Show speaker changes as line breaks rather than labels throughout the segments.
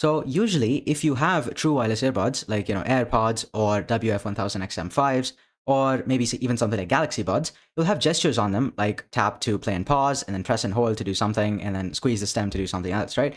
So usually if you have true wireless earbuds like, AirPods or WF-1000XM5s, or maybe even something like Galaxy Buds, you'll have gestures on them like tap to play and pause, and then press and hold to do something, and then squeeze the stem to do something else, right?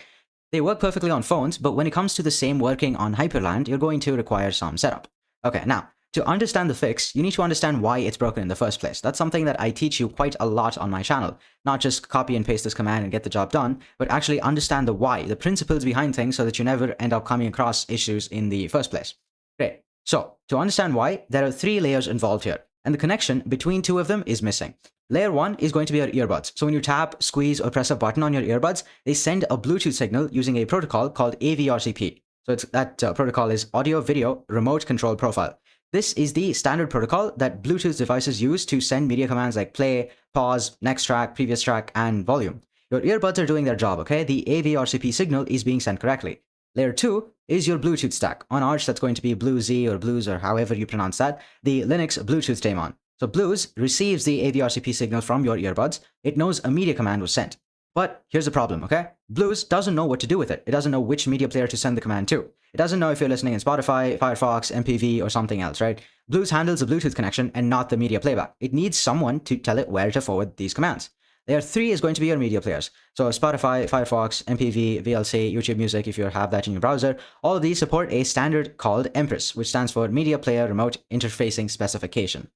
They work perfectly on phones, but when it comes to the same working on Hyprland, you're going to require some setup. Okay, now, to understand the fix, you need to understand why it's broken in the first place. That's something that I teach you quite a lot on my channel. Not just copy and paste this command and get the job done, but actually understand the why, the principles behind things, so that you never end up coming across issues in the first place. Great. So, to understand why, there are 3 layers involved here, and the connection between 2 of them is missing. Layer 1 is going to be your earbuds. So when you tap, squeeze, or press a button on your earbuds, they send a Bluetooth signal using a protocol called AVRCP. So that protocol is Audio Video Remote Control Profile. This is the standard protocol that Bluetooth devices use to send media commands like play, pause, next track, previous track, and volume. Your earbuds are doing their job, okay? The AVRCP signal is being sent correctly. Layer 2 is your Bluetooth stack. On Arch, that's going to be bluez or bluez or however you pronounce that, the Linux Bluetooth daemon. So bluez receives the AVRCP signal from your earbuds. It knows a media command was sent. But here's the problem, okay? bluez doesn't know what to do with it. It doesn't know which media player to send the command to. It doesn't know if you're listening in Spotify, Firefox, MPV, or something else, right? bluez handles the Bluetooth connection and not the media playback. It needs someone to tell it where to forward these commands. Layer 3 is going to be your media players. So Spotify, Firefox, MPV, VLC, YouTube Music, if you have that in your browser, all of these support a standard called mpris, which stands for Media Player Remote Interfacing Specification.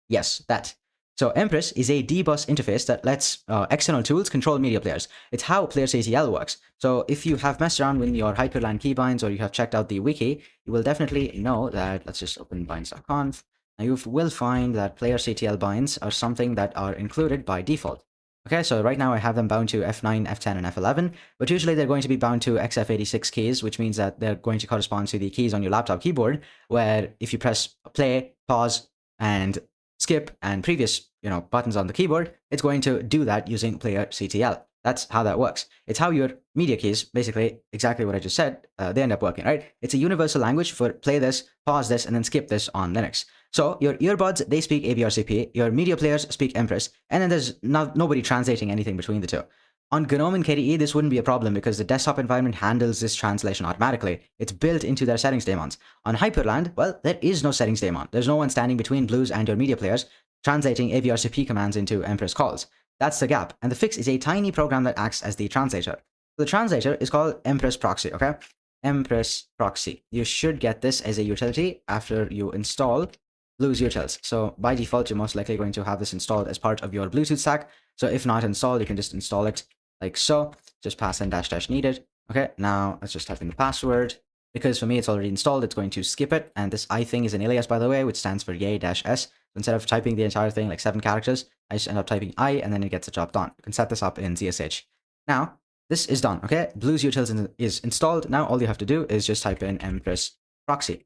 Yes, that. So mpris is a D-bus interface that lets external tools control media players. It's how playerctl works. So if you have messed around with your Hyprland keybinds or you have checked out the wiki, you will definitely know that, let's just open binds.conf. Now you will find that playerctl binds are something that are included by default. Okay, so right now I have them bound to F9, F10, and F11, but usually they're going to be bound to XF86 keys, which means that they're going to correspond to the keys on your laptop keyboard, where if you press play, pause, and skip, and previous, buttons on the keyboard, it's going to do that using playerctl. That's how that works. It's how your media keys, basically exactly what I just said, they end up working, right? It's a universal language for play this, pause this, and then skip this on Linux. So your earbuds, they speak AVRCP, your media players speak mpris, and then there's nobody translating anything between the two. On GNOME and KDE, this wouldn't be a problem because the desktop environment handles this translation automatically. It's built into their settings daemons. On Hyprland, well, there is no settings daemon. There's no one standing between bluez and your media players translating AVRCP commands into mpris calls. That's the gap, and the fix is a tiny program that acts as the translator. The translator is called mpris proxy, okay? mpris proxy. You should get this as a utility after you install bluez utils. So by default, you're most likely going to have this installed as part of your Bluetooth stack. So if not installed, you can just install it like so. Just pass in -- needed. Okay, now let's just type in the password. Because for me, it's already installed, it's going to skip it. And this I thing is an alias, by the way, which stands for yay-s. So instead of typing the entire thing, like 7 characters, I just end up typing I, and then it gets the job done. You can set this up in ZSH. Now, this is done, okay? bluez utils is installed. Now, all you have to do is just type in mpris proxy.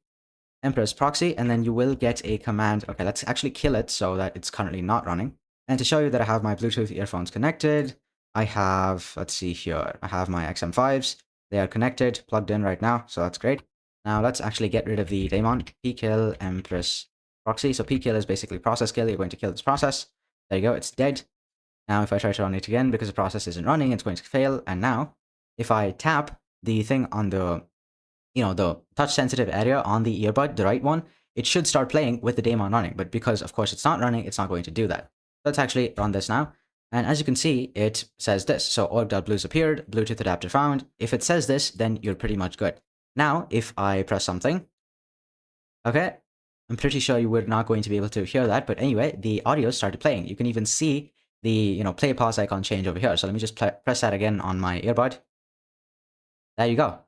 mpris proxy, and then you will get a command. Okay, let's actually kill it so that it's currently not running. And to show you that I have my Bluetooth earphones connected, I have, let's see here, I have my XM5s. They are connected, plugged in right now, so that's great. Now let's actually get rid of the daemon, pkill mpris proxy. So pkill is basically process kill. You're going to kill this process. There you go, it's dead. Now if I try to run it again, because the process isn't running, it's going to fail. And now, if I tap the thing on the, the touch-sensitive area on the earbud, the right one, it should start playing with the daemon running. But because, of course, it's not running, it's not going to do that. Let's actually run this now. And as you can see, it says this. So org.bluez appeared, Bluetooth adapter found. If it says this, then you're pretty much good. Now, if I press something, okay, I'm pretty sure you were not going to be able to hear that. But anyway, the audio started playing. You can even see the, play pause icon change over here. So let me just press that again on my earbud. There you go.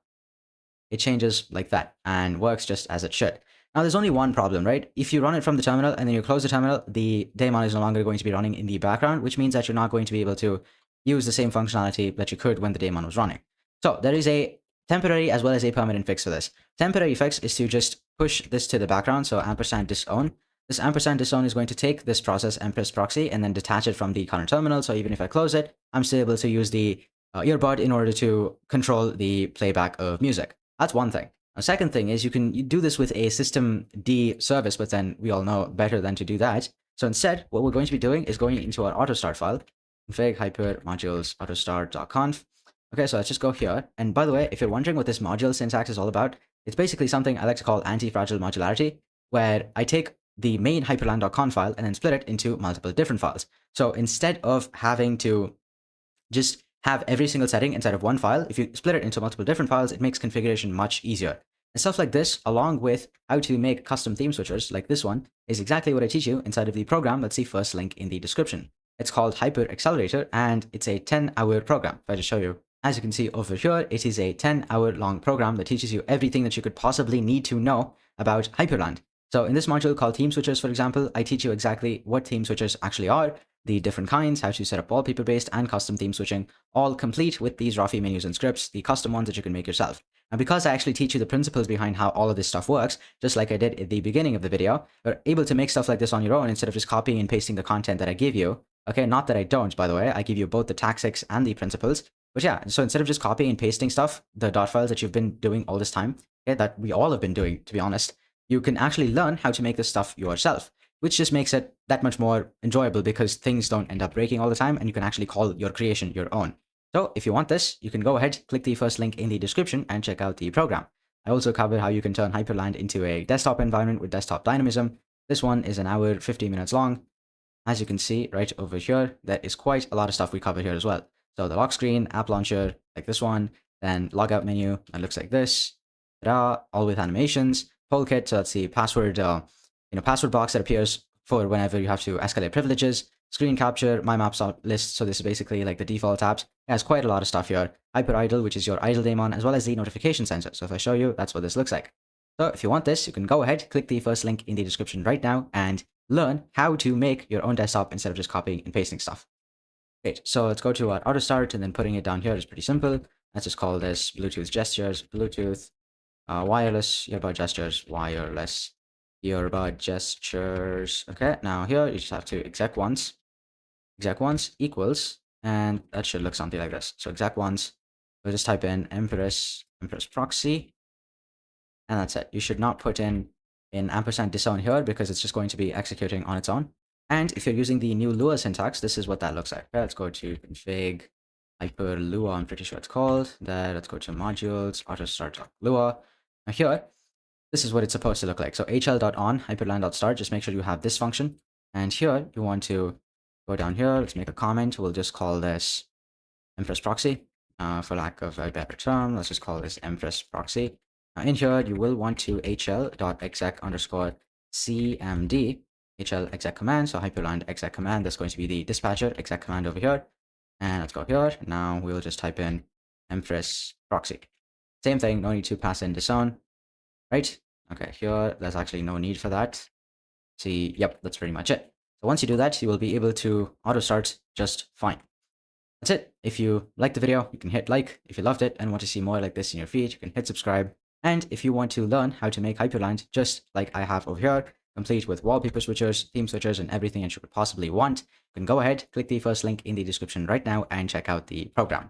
It changes like that and works just as it should. Now, there's only one problem, right? If you run it from the terminal and then you close the terminal, the daemon is no longer going to be running in the background, which means that you're not going to be able to use the same functionality that you could when the daemon was running. So there is a temporary as well as a permanent fix for this. Temporary fix is to just push this to the background, so &disown. This &disown is going to take this process mpris proxy and then detach it from the current terminal. So even if I close it, I'm still able to use the earbud in order to control the playback of music. That's one thing. A second thing is you do this with a systemd service, but then we all know better than to do that. So instead, what we're going to be doing is going into our autostart file, config hyper modules autostart.conf. Okay, so let's just go here. And by the way, if you're wondering what this module syntax is all about, it's basically something I like to call anti-fragile modularity, where I take the main hyprland.conf file and then split it into multiple different files. So instead of having to just have every single setting inside of one file, if you split it into multiple different files, it makes configuration much easier. And stuff like this, along with how to make custom theme switchers like this one, is exactly what I teach you inside of the program. Let's see first link in the description. It's called Hyper Accelerator, and it's a 10-hour program. If I just show you, as you can see over here, it is a 10-hour long program that teaches you everything that you could possibly need to know about Hyprland. So in this module called Theme Switchers, for example, I teach you exactly what theme switchers actually are, the different kinds, how to set up wallpaper-based and custom theme switching, all complete with these Rafi menus and scripts, the custom ones that you can make yourself. And because I actually teach you the principles behind how all of this stuff works, just like I did at the beginning of the video, you're able to make stuff like this on your own instead of just copying and pasting the content that I give you. Okay, not that I don't, by the way. I give you both the tactics and the principles. But yeah, so instead of just copying and pasting stuff, the dot files that you've been doing all this time, okay, that we all have been doing, to be honest, you can actually learn how to make this stuff yourself, which just makes it that much more enjoyable because things don't end up breaking all the time and you can actually call your creation your own. So if you want this, you can go ahead, click the first link in the description and check out the program. I also covered how you can turn Hyprland into a desktop environment with desktop dynamism. This one is an hour, 15 minutes long. As you can see right over here, there is quite a lot of stuff we cover here as well. So the lock screen, app launcher, like this one, then logout menu, that looks like this. Ta-da, all with animations, poll kit, so that's the password, password box that appears for whenever you have to escalate privileges. Screen capture, my maps list, so this is basically like the default apps. It has quite a lot of stuff here. Hyper idle, which is your idle daemon, as well as the notification sensor. So if I show you, that's what this looks like. So if you want this, you can go ahead, click the first link in the description right now and learn how to make your own desktop instead of just copying and pasting stuff. Great, so let's go to our auto start, and then putting it down here is pretty simple. Let's just call this Bluetooth gestures, Bluetooth, wireless earbud gestures, wireless earbud gestures. Okay, now here you just have to exec once equals, and that should look something like this. So exec once, we'll just type in mpris proxy, and that's it. You should not put in ampersand disown here because it's just going to be executing on its own. And if you're using the new Lua syntax, this is what that looks like. Okay, let's go to config hyper Lua, I'm pretty sure it's called. Then let's go to modules, auto start Lua. Now here, this is what it's supposed to look like. So hl.on hyperland.start, just make sure you have this function. And here you want to go down here, let's make a comment. We'll just call this mpris proxy. For lack of a better term, let's just call this mpris proxy. Now in here, you will want to hl.exec_cmd hl exec command, so hyperland exec command, that's going to be the dispatcher exec command over here. And let's go here. Now we'll just type in mpris proxy. Same thing, no need to pass in disown, right? Okay, here, there's actually no need for that. See, yep, that's pretty much it. So once you do that, you will be able to auto start just fine. That's it. If you liked the video, you can hit like. If you loved it and want to see more like this in your feed, you can hit subscribe. And if you want to learn how to make Hyprland just like I have over here, complete with wallpaper switchers, theme switchers, and everything that you could possibly want, you can go ahead, click the first link in the description right now and check out the program.